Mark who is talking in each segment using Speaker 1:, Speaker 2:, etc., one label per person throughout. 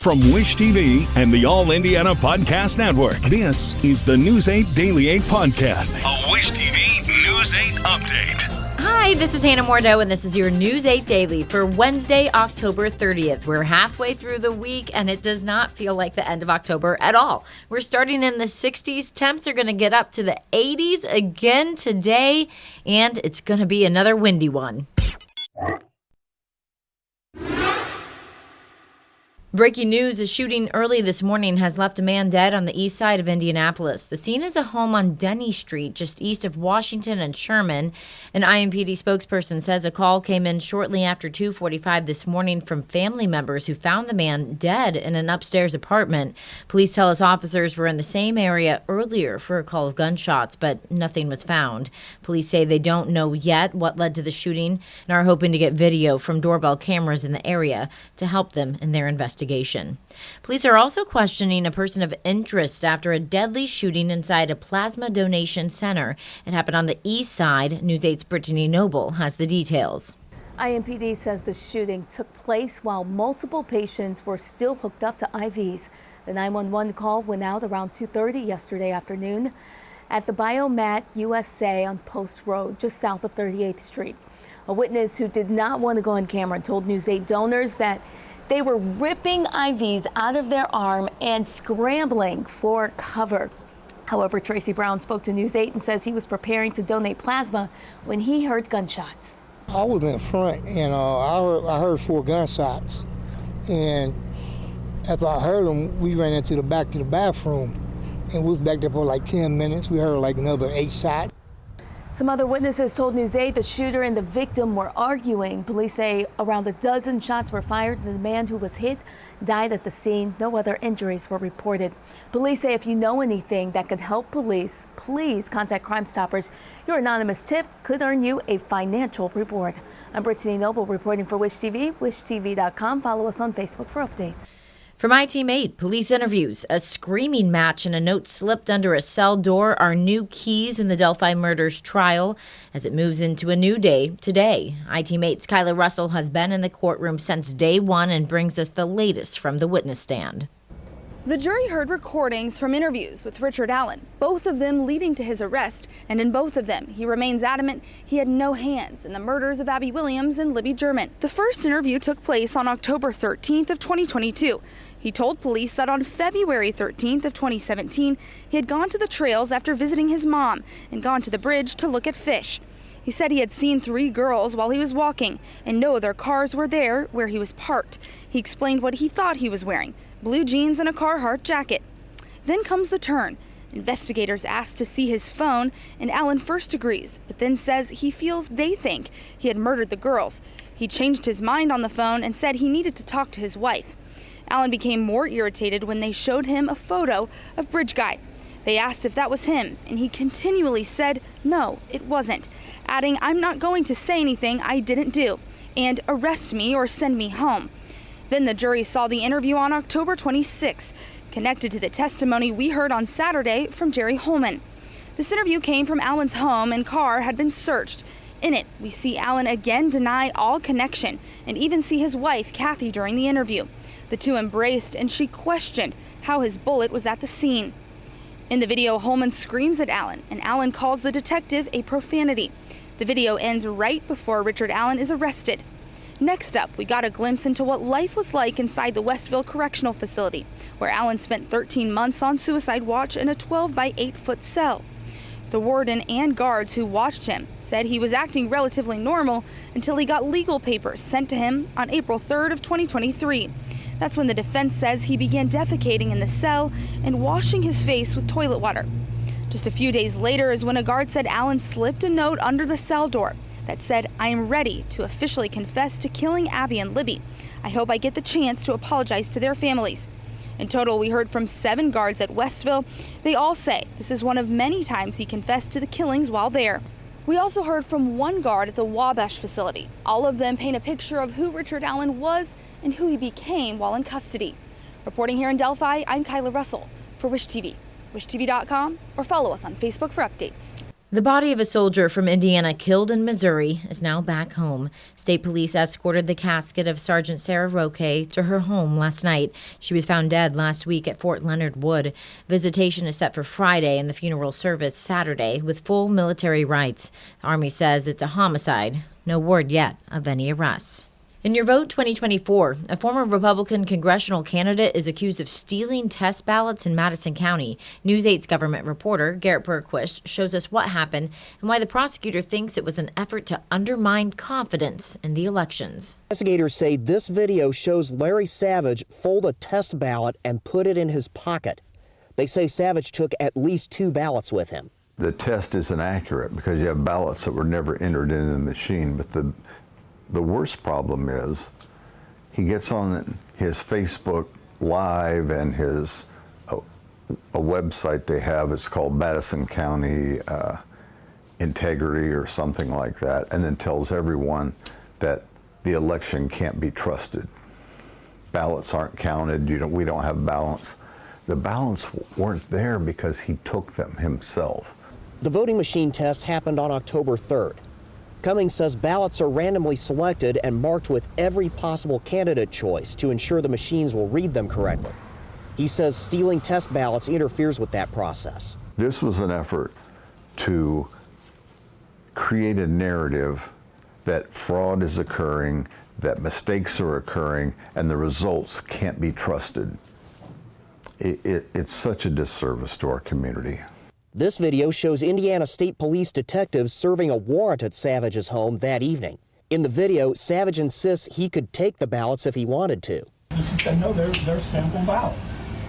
Speaker 1: From Wish TV and the All Indiana Podcast Network, this is the News 8 Daily 8 Podcast, a Wish TV News 8 update.
Speaker 2: Hi, this is Hannah Mordeau, and this is your News 8 Daily for Wednesday, October 30th. We're halfway through the week, and it does not feel like the end of October at all. We're starting in the 60s. Temps are going to get up to the 80s again today, and it's going to be another windy one. Breaking news, a shooting early this morning has left a man dead on the east side of Indianapolis. The scene is a home on Denny Street, just east of Washington and Sherman. An IMPD spokesperson says a call came in shortly after 2:45 this morning from family members who found the man dead in an upstairs apartment. Police tell us officers were in the same area earlier for a call of gunshots, but nothing was found. Police say they don't know yet what led to the shooting and are hoping to get video from doorbell cameras in the area to help them in their investigation. Police are also questioning a person of interest after a deadly shooting inside a plasma donation center. It happened on the east side. News 8's Brittany Noble has the details.
Speaker 3: IMPD says the shooting took place while multiple patients were still hooked up to IVs. The 911 call went out around 2:30 yesterday afternoon at the Biomat USA on Post Road, just south of 38th Street. A witness who did not want to go on camera told News 8 donors that they were ripping IVs out of their arm and scrambling for cover. However, Tracy Brown spoke to News 8 and says he was preparing to donate plasma when he heard gunshots.
Speaker 4: I was in front and I heard 4 gunshots. And after I heard them, we ran into the back to the bathroom. And we was back there for like 10 minutes. We heard like another 8 shots.
Speaker 3: Some other witnesses told News 8 the shooter and the victim were arguing. Police say around a dozen shots were fired and the man who was hit died at the scene. No other injuries were reported. Police say if you know anything that could help police, please contact Crime Stoppers. Your anonymous tip could earn you a financial reward. I'm Brittany Noble reporting for Wish TV, wishtv.com. Follow us on Facebook for updates.
Speaker 2: From my Team 8, police interviews, a screaming match and a note slipped under a cell door are new keys in the Delphi murders trial as it moves into a new day today. Team 8's Kyla Russell has been in the courtroom since day one and brings us the latest from the witness stand.
Speaker 5: The jury heard recordings from interviews with Richard Allen, both of them leading to his arrest, and in both of them, he remains adamant he had no hands in the murders of Abby Williams and Libby German. The first interview took place on October 13th of 2022. He told police that on February 13th of 2017, he had gone to the trails after visiting his mom and gone to the bridge to look at fish. He said he had seen 3 girls while he was walking and no other cars were there where he was parked. He explained what he thought he was wearing, blue jeans and a Carhartt jacket. Then comes the turn. Investigators asked to see his phone and Allen first agrees, but then says he feels they think he had murdered the girls. He changed his mind on the phone and said he needed to talk to his wife. Allen became more irritated when they showed him a photo of Bridge Guy. They asked if that was him, and he continually said, no, it wasn't, adding, I'm not going to say anything I didn't do, and arrest me or send me home. Then the jury saw the interview on October 26th, connected to the testimony we heard on Saturday from Jerry Holman. This interview came from Allen's home and car had been searched. In it, we see Allen again deny all connection and even see his wife, Kathy, during the interview. The two embraced and she questioned how his bullet was at the scene. In the video, Holman screams at Allen, and Allen calls the detective a profanity. The video ends right before Richard Allen is arrested. Next up, we got a glimpse into what life was like inside the Westville Correctional Facility, where Allen spent 13 months on suicide watch in a 12 by 8-foot cell. The warden and guards who watched him said he was acting relatively normal until he got legal papers sent to him on April 3rd of 2023. That's when the defense says he began defecating in the cell and washing his face with toilet water. Just a few days later is when a guard said Allen slipped a note under the cell door that said, I am ready to officially confess to killing Abby and Libby. I hope I get the chance to apologize to their families. In total, we heard from 7 guards at Westville. They all say this is one of many times he confessed to the killings while there. We also heard from 1 guard at the Wabash facility. All of them paint a picture of who Richard Allen was and who he became while in custody. Reporting here in Delphi, I'm Kyla Russell for Wish TV. WishTV.com or follow us on Facebook for updates.
Speaker 2: The body of a soldier from Indiana killed in Missouri is now back home. State police escorted the casket of Sergeant Sarah Roque to her home last night. She was found dead last week at Fort Leonard Wood. Visitation is set for Friday and the funeral service Saturday with full military rights. The Army says it's a homicide. No word yet of any arrests. In your vote 2024, a former Republican congressional candidate is accused of stealing test ballots in Madison County. News 8's government reporter, Garrett Bergquist, shows us what happened and why the prosecutor thinks it was an effort to undermine confidence in the elections.
Speaker 6: Investigators say this video shows Larry Savage fold a test ballot and put it in his pocket. They say Savage took at least 2 ballots with him.
Speaker 7: The test isn't accurate because you have ballots that were never entered into the machine, but the worst problem is he gets on his Facebook Live and his a website they have. It's called Madison County Integrity or something like that, and then tells everyone that the election can't be trusted. Ballots aren't counted. We don't have ballots. The ballots weren't there because he took them himself.
Speaker 6: The voting machine test happened on October 3rd. Cummings says ballots are randomly selected and marked with every possible candidate choice to ensure the machines will read them correctly. He says stealing test ballots interferes with that process.
Speaker 7: This was an effort to create a narrative that fraud is occurring, that mistakes are occurring, and the results can't be trusted. It's such a disservice to our community.
Speaker 6: This video shows Indiana State Police detectives serving a warrant at Savage's home that evening. In the video, Savage insists he could take the ballots if he wanted to.
Speaker 8: She said, no, they're sample ballots.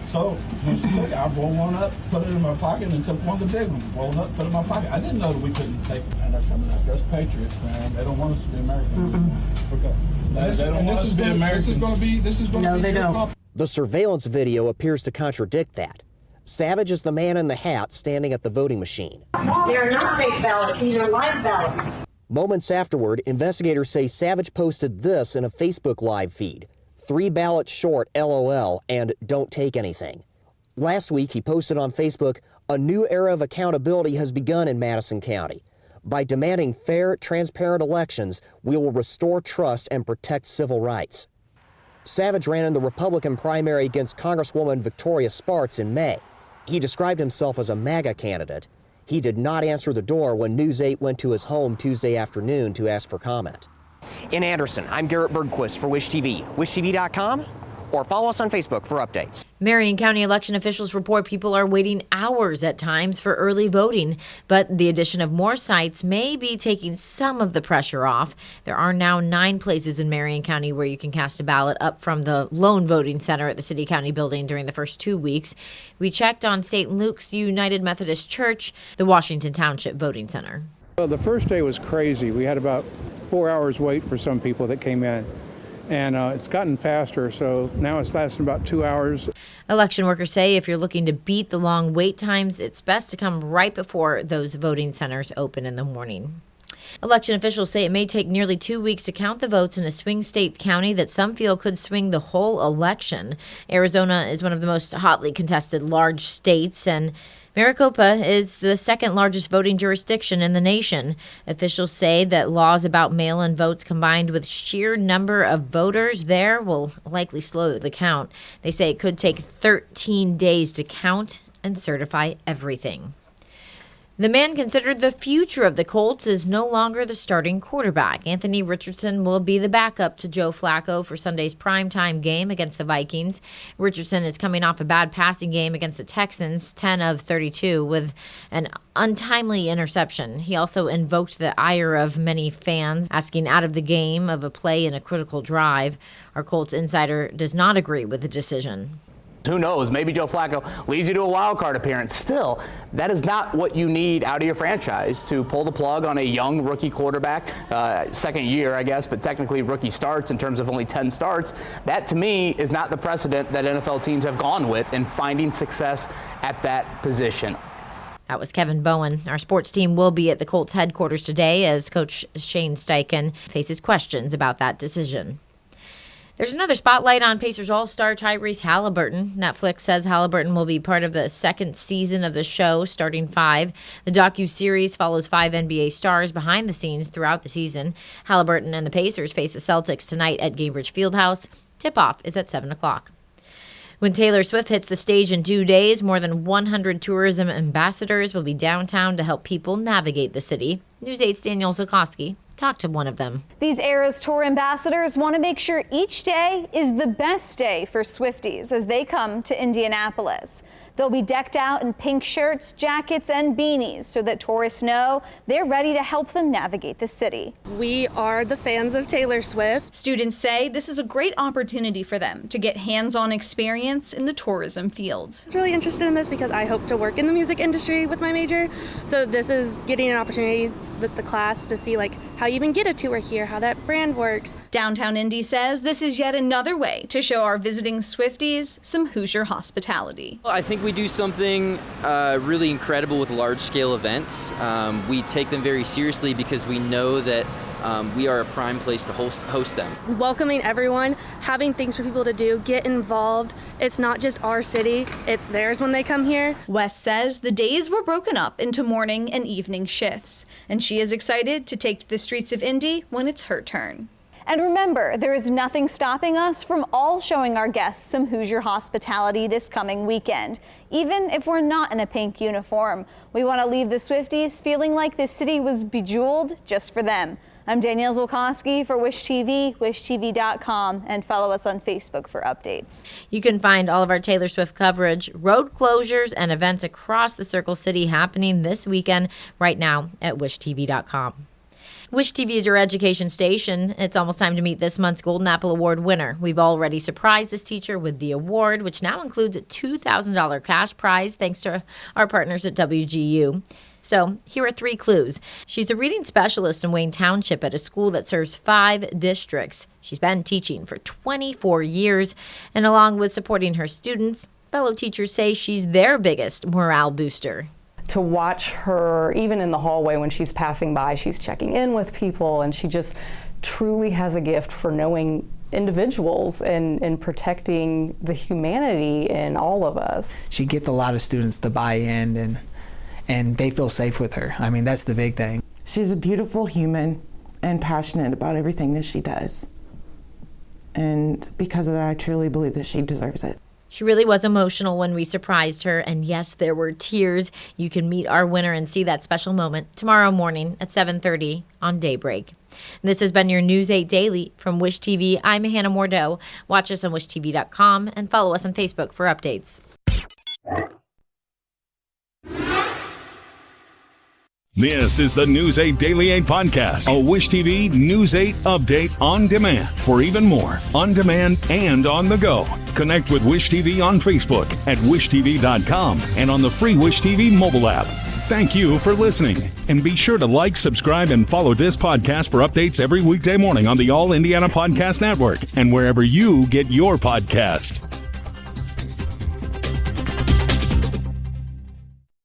Speaker 8: So when she said, I rolled one up, put it in my pocket, and took one of the big ones, rolled up, put it in my pocket. I didn't know that we couldn't take them. And they're coming after us patriots, man. They don't want us to be Americans. Okay. They don't want us to be Americans. This is going to be. No, they don't.
Speaker 6: The surveillance video appears to contradict that. Savage is the man in the hat standing at the voting machine.
Speaker 9: They are not fake ballots, these are live ballots.
Speaker 6: Moments afterward, investigators say Savage posted this in a Facebook Live feed. 3 ballots short, LOL, and don't take anything. Last week, he posted on Facebook, a new era of accountability has begun in Madison County. By demanding fair, transparent elections, we will restore trust and protect civil rights. Savage ran in the Republican primary against Congresswoman Victoria Spartz in May. He described himself as a MAGA candidate. He did not answer the door when News 8 went to his home Tuesday afternoon to ask for comment. In Anderson, I'm Garrett Bergquist for Wish TV. WishTV.com or follow us on Facebook for updates.
Speaker 2: Marion County election officials report people are waiting hours at times for early voting, but the addition of more sites may be taking some of the pressure off. There are now 9 places in Marion County where you can cast a ballot, up from the lone voting center at the City County building during the first 2 weeks. We checked on St. Luke's United Methodist Church, the Washington Township Voting Center.
Speaker 10: Well, the first day was crazy. We had about 4 hours wait for some people that came in. And it's gotten faster, so now it's lasting about 2 hours.
Speaker 2: Election workers say if you're looking to beat the long wait times, it's best to come right before those voting centers open in the morning. Election officials say it may take nearly 2 weeks to count the votes in a swing state county that some feel could swing the whole election. Arizona is one of the most hotly contested large states, and Maricopa is the second largest voting jurisdiction in the nation. Officials say that laws about mail-in votes combined with sheer number of voters there will likely slow the count. They say it could take 13 days to count and certify everything. The man considered the future of the Colts is no longer the starting quarterback. Anthony Richardson will be the backup to Joe Flacco for Sunday's primetime game against the Vikings. Richardson is coming off a bad passing game against the Texans, 10 of 32, with an untimely interception. He also invoked the ire of many fans, asking out of the game of a play in a critical drive. Our Colts insider does not agree with the decision.
Speaker 11: Who knows? Maybe Joe Flacco leads you to a wild card appearance. Still, that is not what you need out of your franchise, to pull the plug on a young rookie quarterback, second year, I guess, but technically rookie starts in terms of only 10 starts. That, to me, is not the precedent that NFL teams have gone with in finding success at that position.
Speaker 2: That was Kevin Bowen. Our sports team will be at the Colts headquarters today as Coach Shane Steichen faces questions about that decision. There's another spotlight on Pacers All-Star Tyrese Halliburton. Netflix says Halliburton will be part of the second season of the show, starting 5. The docu-series follows 5 NBA stars behind the scenes throughout the season. Halliburton and the Pacers face the Celtics tonight at Gainbridge Fieldhouse. Tip-off is at 7 o'clock. When Taylor Swift hits the stage in 2 days, more than 100 tourism ambassadors will be downtown to help people navigate the city. News 8's Daniel Zukoski talked to one of them.
Speaker 12: These Eras Tour ambassadors want to make sure each day is the best day for Swifties as they come to Indianapolis. They'll be decked out in pink shirts, jackets, and beanies so that tourists know they're ready to help them navigate the city.
Speaker 13: We are the fans of Taylor Swift. Students say this is a great opportunity for them to get hands-on experience in the tourism field. I was really interested in this because I hope to work in the music industry with my major. So this is getting an opportunity with the class to see how you even get a tour here, how that brand works. Downtown Indy says this is yet another way to show our visiting Swifties some Hoosier hospitality.
Speaker 14: I think we do something really incredible with large-scale events. We take them very seriously because we know that we are a prime place to host them.
Speaker 13: Welcoming everyone, having things for people to do, get involved. It's not just our city, it's theirs when they come here. Wes says the days were broken up into morning and evening shifts, and she is excited to take to the streets of Indy when it's her turn.
Speaker 12: And remember, there is nothing stopping us from all showing our guests some Hoosier hospitality this coming weekend. Even if we're not in a pink uniform, we want to leave the Swifties feeling like this city was bejeweled just for them. I'm Danielle Zulkowski for Wish TV, wishtv.com, and follow us on Facebook for updates.
Speaker 2: You can find all of our Taylor Swift coverage, road closures, and events across the Circle City happening this weekend right now at wishtv.com. Wish TV is your education station. It's almost time to meet this month's Golden Apple Award winner. We've already surprised this teacher with the award, which now includes a $2,000 cash prize thanks to our partners at WGU. So here are 3 clues. She's a reading specialist in Wayne Township at a school that serves 5 districts. She's been teaching for 24 years, and along with supporting her students, fellow teachers say she's their biggest morale booster.
Speaker 15: To watch her, even in the hallway when she's passing by, she's checking in with people, and she just truly has a gift for knowing individuals and protecting the humanity in all of us.
Speaker 16: She gets a lot of students to buy in, and they feel safe with her. I mean, that's the big thing.
Speaker 17: She's a beautiful human and passionate about everything that she does. And because of that, I truly believe that she deserves it.
Speaker 2: She really was emotional when we surprised her, and yes, there were tears. You can meet our winner and see that special moment tomorrow morning at 7:30 on Daybreak. This has been your News 8 Daily from Wish TV. I'm Hannah Mordeau. Watch us on wishtv.com and follow us on Facebook for updates.
Speaker 1: This is the News 8 Daily 8 podcast, a Wish TV News 8 update on demand. For even more, on demand and on the go, connect with Wish TV on Facebook at wishtv.com and on the free Wish TV mobile app. Thank you for listening, and be sure to like, subscribe, and follow this podcast for updates every weekday morning on the All Indiana Podcast Network and wherever you get your podcast.